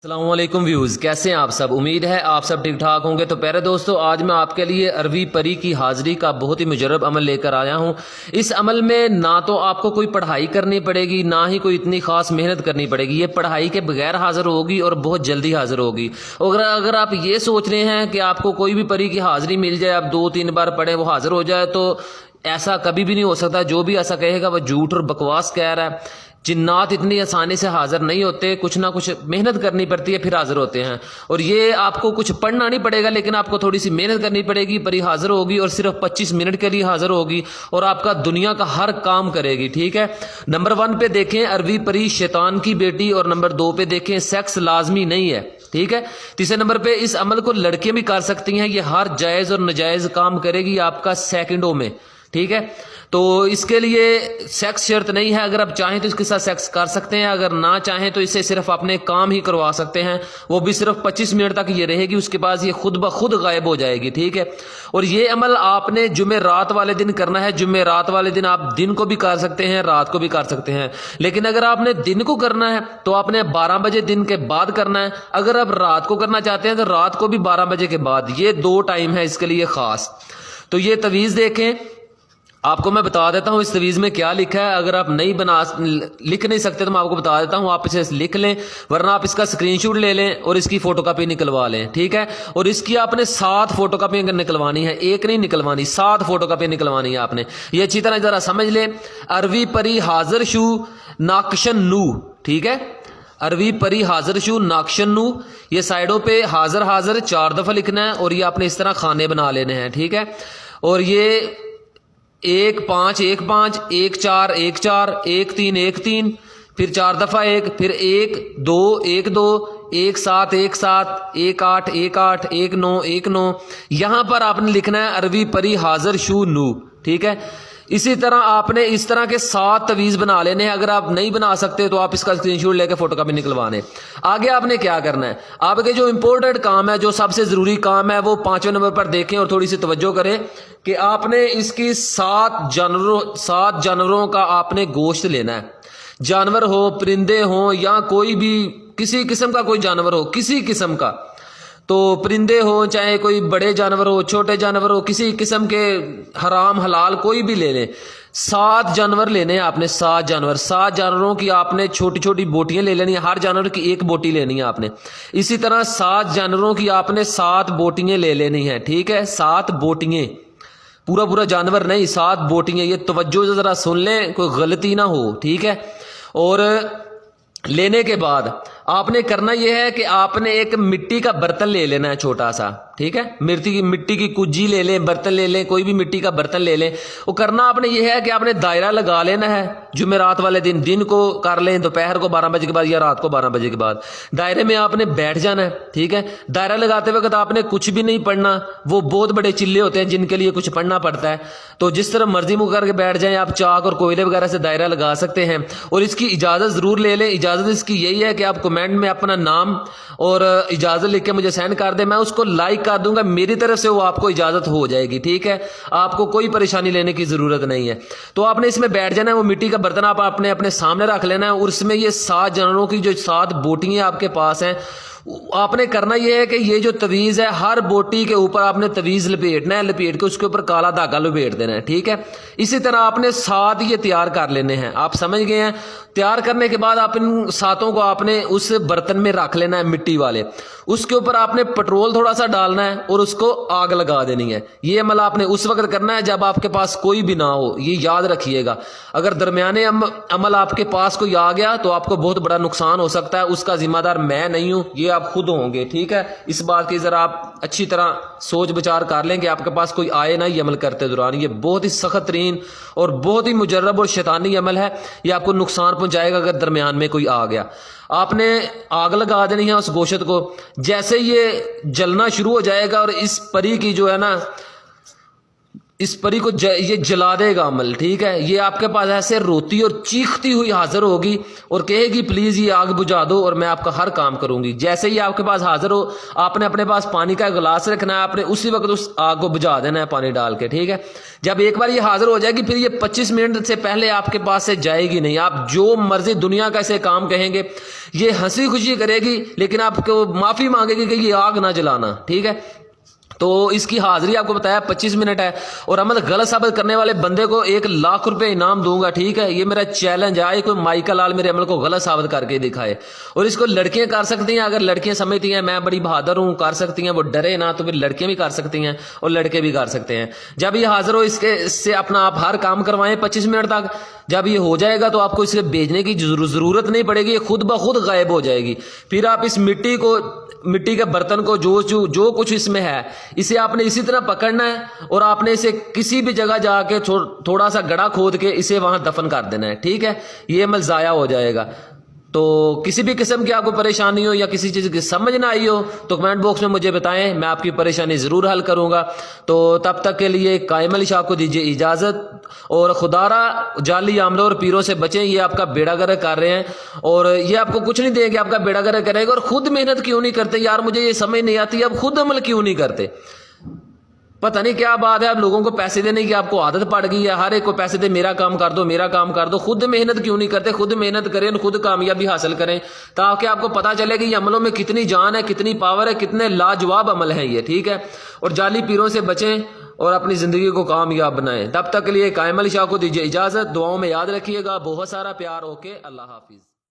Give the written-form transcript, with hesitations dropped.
السلام علیکم ویوز، کیسے ہیں آپ سب؟ امید ہے آپ سب ٹھیک ٹھاک ہوں گے۔ تو پیارے دوستو، آج میں آپ کے لیے عربی پری کی حاضری کا بہت ہی مجرب عمل لے کر آیا ہوں۔ اس عمل میں نہ تو آپ کو کوئی پڑھائی کرنی پڑے گی، نہ ہی کوئی اتنی خاص محنت کرنی پڑے گی۔ یہ پڑھائی کے بغیر حاضر ہوگی اور بہت جلدی حاضر ہوگی۔ اگر آپ یہ سوچ رہے ہیں کہ آپ کو کوئی بھی پری کی حاضری مل جائے، آپ 2-3 بار پڑھیں وہ حاضر ہو جائے، تو ایسا کبھی بھی نہیں ہو سکتا۔ جو بھی ایسا کہے گا وہ جھوٹ اور بکواس کہہ رہا ہے۔ جنات اتنی آسانی سے حاضر نہیں ہوتے، کچھ نہ کچھ محنت کرنی پڑتی ہے پھر حاضر ہوتے ہیں۔ اور یہ آپ کو کچھ پڑھنا نہیں پڑے گا، لیکن آپ کو تھوڑی سی محنت کرنی پڑے گی۔ پری حاضر ہوگی اور صرف 25 منٹ کے لیے حاضر ہوگی اور آپ کا دنیا کا ہر کام کرے گی، ٹھیک ہے۔ نمبر 1 پہ دیکھیں عربی پری شیطان کی بیٹی، اور نمبر 2 پہ دیکھیں سیکس لازمی نہیں ہے، ٹھیک ہے۔ تیسرے نمبر پہ اس عمل کو لڑکیاں بھی کر سکتی ہیں۔ یہ ہر جائز اور ناجائز کام کرے گی آپ کا سیکنڈوں میں، ٹھیک ہے۔ تو اس کے لیے سیکس شرط نہیں ہے، اگر آپ چاہیں تو اس کے ساتھ سیکس کر سکتے ہیں، اگر نہ چاہیں تو اس سے صرف اپنے کام ہی کروا سکتے ہیں، وہ بھی صرف 25 منٹ تک یہ رہے گی، اس کے بعد یہ خود بخود غائب ہو جائے گی، ٹھیک ہے۔ اور یہ عمل آپ نے جمعرات والے دن کرنا ہے۔ جمعرات والے دن آپ دن کو بھی کر سکتے ہیں، رات کو بھی کر سکتے ہیں، لیکن اگر آپ نے دن کو کرنا ہے تو آپ نے 12 بجے دن کے بعد کرنا ہے۔ اگر آپ رات کو کرنا چاہتے ہیں تو رات کو بھی 12 بجے کے بعد۔ یہ 2 ٹائم ہے اس کے لیے خاص۔ تو یہ تعویذ دیکھیں، آپ کو میں بتا دیتا ہوں اس تعویذ میں کیا لکھا ہے۔ اگر آپ لکھ نہیں سکتے تو میں آپ کو بتا دیتا ہوں، آپ اسے لکھ لیں، ورنہ آپ اس کا اسکرین شاٹ لے لیں اور اس کی فوٹو کاپی نکلوا لیں، ٹھیک ہے۔ اور اس کی آپ نے 7 فوٹو کاپی نکلوانی ہے، ایک نہیں نکلوانی، 7 فوٹو کاپی نکلوانی ہے آپ نے۔ یہ اچھی طرح ذرا سمجھ لیں۔ عربی پری حاضر شو ناقشن نو، ٹھیک ہے۔ عربی پری حاضر شو ناقشن نو، یہ سائڈوں پہ حاضر حاضر 4 دفعہ لکھنا ہے، اور یہ آپ نے اس طرح خانے بنا لینے ہیں، ٹھیک ہے۔ اور یہ 1 5 1 5 1 4 1 4 1 3 1 3، پھر 4 دفعہ 1، پھر 1 2 1 2 1 7 1 7 1 8 1 8 1 9 1 9۔ یہاں پر آپ نے لکھنا ہے عربی پری حاضر شو نو، ٹھیک ہے۔ اسی طرح آپ نے اس طرح کے 7 تعویذ بنا لینے ہیں۔ اگر آپ نہیں بنا سکتے تو آپ اس کا اسکرین شاٹ لے کے فوٹو کاپی نکلوانے۔ آگے آپ نے کیا کرنا ہے، آپ کے جو امپورٹنٹ کام ہے، جو سب سے ضروری کام ہے، وہ 5ویں نمبر پر دیکھیں اور تھوڑی سی توجہ کریں کہ آپ نے اس کی 7 جانوروں کا آپ نے گوشت لینا ہے۔ جانور ہو، پرندے ہوں، یا کوئی بھی کسی قسم کا کوئی جانور ہو، کسی قسم کا، تو پرندے ہوں چاہے کوئی بڑے جانور ہو، چھوٹے جانور ہو، کسی قسم کے حرام حلال کوئی بھی لے لیں۔ 7 جانور لینے ہیں آپ نے، 7 جانور۔ 7 جانوروں کی آپ نے چھوٹی چھوٹی بوٹیاں لے لینی ہیں، ہر جانور کی 1 بوٹی لینی ہے آپ نے۔ اسی طرح 7 جانوروں کی آپ نے 7 بوٹیاں لے لینی ہیں، ٹھیک ہے۔ 7 بوٹیاں، پورا جانور نہیں، 7 بوٹیاں۔ یہ توجہ سے ذرا سن لیں، کوئی غلطی نہ ہو، ٹھیک ہے۔ اور لینے کے بعد آپ نے کرنا یہ ہے کہ آپ نے ایک مٹی کا برتن لے لینا ہے، چھوٹا سا، ٹھیک ہے۔ مٹی کی کجی لے لیں، برتن لے لیں، کوئی بھی مٹی کا برتن لے لیں۔ وہ کرنا آپ نے یہ ہے کہ آپ نے دائرہ لگا لینا ہے۔ جمعرات والے دن کو کر لیں، دوپہر کو 12 بجے کے بعد یا رات کو 12 بجے کے بعد۔ دائرے میں آپ نے بیٹھ جانا ہے، ٹھیک ہے۔ دائرہ لگاتے وقت آپ نے کچھ بھی نہیں پڑھنا، وہ بہت بڑے چلے ہوتے ہیں جن کے لیے کچھ پڑھنا پڑتا ہے، تو جس طرح مرضی منہ کر کے بیٹھ جائیں آپ، چاک اور کوئلے وغیرہ سے دائرہ لگا سکتے ہیں۔ اور اس کی اجازت ضرور لے لیں۔ اجازت اس کی یہی ہے کہ آپ کمنٹ میں اپنا نام اور اجازت لکھ کے مجھے سینڈ کر دیں، میں اس کو لائک کر دوں گا، میری طرف سے وہ آپ کو اجازت ہو جائے گی، ٹھیک ہے۔ آپ کو کوئی پریشانی لینے کی ضرورت نہیں ہے۔ تو آپ نے اس میں بیٹھ جانا ہے، وہ مٹی کا برتن آپ اپنے سامنے رکھ لینا ہے، اور اس میں یہ 7 جانوروں کی جو 7 بوٹیاں آپ کے پاس ہیں، آپ نے کرنا یہ ہے کہ یہ جو تعویذ ہے، ہر بوٹی کے اوپر آپ نے تعویذ لپیٹنا ہے، لپیٹ کے اس کے اوپر کالا دھاگا لپیٹ دینا ہے، ٹھیک ہے۔ اسی طرح آپ نے 7 یہ تیار کر لینے ہیں، آپ سمجھ گئے ہیں۔ تیار کرنے کے بعد آپ ان 7 کو آپ نے اس برتن میں رکھ لینا ہے، مٹی والے۔ اس کے اوپر آپ نے پٹرول تھوڑا سا ڈالنا ہے اور اس کو آگ لگا دینی ہے۔ یہ عمل آپ نے اس وقت کرنا ہے جب آپ کے پاس کوئی بھی نہ ہو، یہ یاد رکھیے گا۔ اگر درمیانے عمل آپ کے پاس کوئی آ گیا تو آپ کو بہت بڑا نقصان ہو سکتا ہے، اس کا ذمہ دار میں نہیں ہوں، یہ آپ خود ہوں گے، ٹھیک ہے۔ اس بات کی ذرا آپ اچھی طرح سوچ بچار کر لیں کہ آپ کے پاس کوئی آئے نہ یہ عمل کرتے دوران۔ یہ بہت ہی سخت ترین اور بہت ہی مجرب اور شیطانی عمل ہے، یہ آپ کو نقصان پہنچائے گا اگر درمیان میں کوئی آ گیا۔ آپ نے آگ لگا دینی ہے اس گوشت کو۔ جیسے یہ جلنا شروع ہو جائے گا اور اس پری کی جو ہے نا اس پری کو یہ جلا دے گا عمل، ٹھیک ہے. یہ آپ کے پاس ایسے روتی اور چیختی ہوئی حاضر ہوگی اور کہے گی پلیز یہ آگ بجھا دو اور میں آپ کا ہر کام کروں گی. جیسے ہی آپ کے پاس حاضر ہو آپ نے اپنے پاس پانی کا گلاس رکھنا ہے، آپ نے اسی وقت اس آگ کو بجھا دینا ہے پانی ڈال کے، ٹھیک ہے. جب ایک بار یہ حاضر ہو جائے گی پھر یہ 25 منٹ سے پہلے آپ کے پاس سے جائے گی نہیں. آپ جو مرضی دنیا کا اسے کام کہیں گے یہ ہنسی خوشی کرے گی لیکن آپ کو معافی مانگے گی کہ یہ آگ نہ جلانا، ٹھیک ہے. تو اس کی حاضری آپ کو بتایا 25 منٹ ہے. اور عمل غلط ثابت کرنے والے بندے کو 1,00,000 روپے انعام دوں گا، ٹھیک ہے. یہ میرا چیلنج ہے، کوئی مائیکا لال میرے عمل کو غلط ثابت کر کے دکھائے. اور اس کو لڑکیاں کر سکتی ہیں، اگر لڑکیاں سمجھتی ہیں میں بڑی بہادر ہوں کر سکتی ہیں، وہ ڈرے نہ، تو پھر لڑکیاں بھی کر سکتی ہیں اور لڑکے بھی کر سکتے ہیں. جب یہ حاضر ہو اس سے اپنا آپ ہر کام کروائیں 25 منٹ تک. جب یہ ہو جائے گا تو آپ کو اسے بھیجنے کی ضرورت نہیں پڑے گی، یہ خود بخود غائب ہو جائے گی. پھر آپ اس مٹی کے برتن کو جو کچھ اس میں ہے اسے آپ نے اسی طرح پکڑنا ہے اور آپ نے اسے کسی بھی جگہ جا کے تھوڑا سا گڑھا کھود کے اسے وہاں دفن کر دینا ہے، ٹھیک ہے. یہ عمل ضائع ہو جائے گا. تو کسی بھی قسم کی آپ کو پریشانی ہو یا کسی چیز کی سمجھ نہ آئی ہو تو کمنٹ باکس میں مجھے بتائیں، میں آپ کی پریشانی ضرور حل کروں گا. تو تب تک کے لیے قائم علی شاہ کو دیجیے اجازت، اور خدا را جعلی عاملوں اور پیروں سے بچیں. یہ آپ کا بیڑا گرک کر رہے ہیں اور یہ آپ کو کچھ نہیں دیں گے، آپ کا بیڑا گرک کرے گا. اور خود محنت کیوں نہیں کرتے یار، مجھے یہ سمجھ نہیں آتی اب خود عمل کیوں نہیں کرتے. پتہ نہیں کیا بات ہے، آپ لوگوں کو پیسے دینے کی آپ کو عادت پڑ گئی ہے، ہر ایک کو پیسے دے، میرا کام کر دو میرا کام کر دو. خود محنت کیوں نہیں کرتے؟ خود محنت کریں، خود کامیابی حاصل کریں تاکہ آپ کو پتہ چلے کہ یہ عملوں میں کتنی جان ہے، کتنی پاور ہے، کتنے لاجواب عمل ہے یہ، ٹھیک ہے. اور جعلی پیروں سے بچیں اور اپنی زندگی کو کامیاب بنائیں. تب تک کے لیے قائم علی شاہ کو دیجیے اجازت. دعاؤں میں یاد رکھیے گا. بہت سارا پیار. اوکے، اللہ حافظ.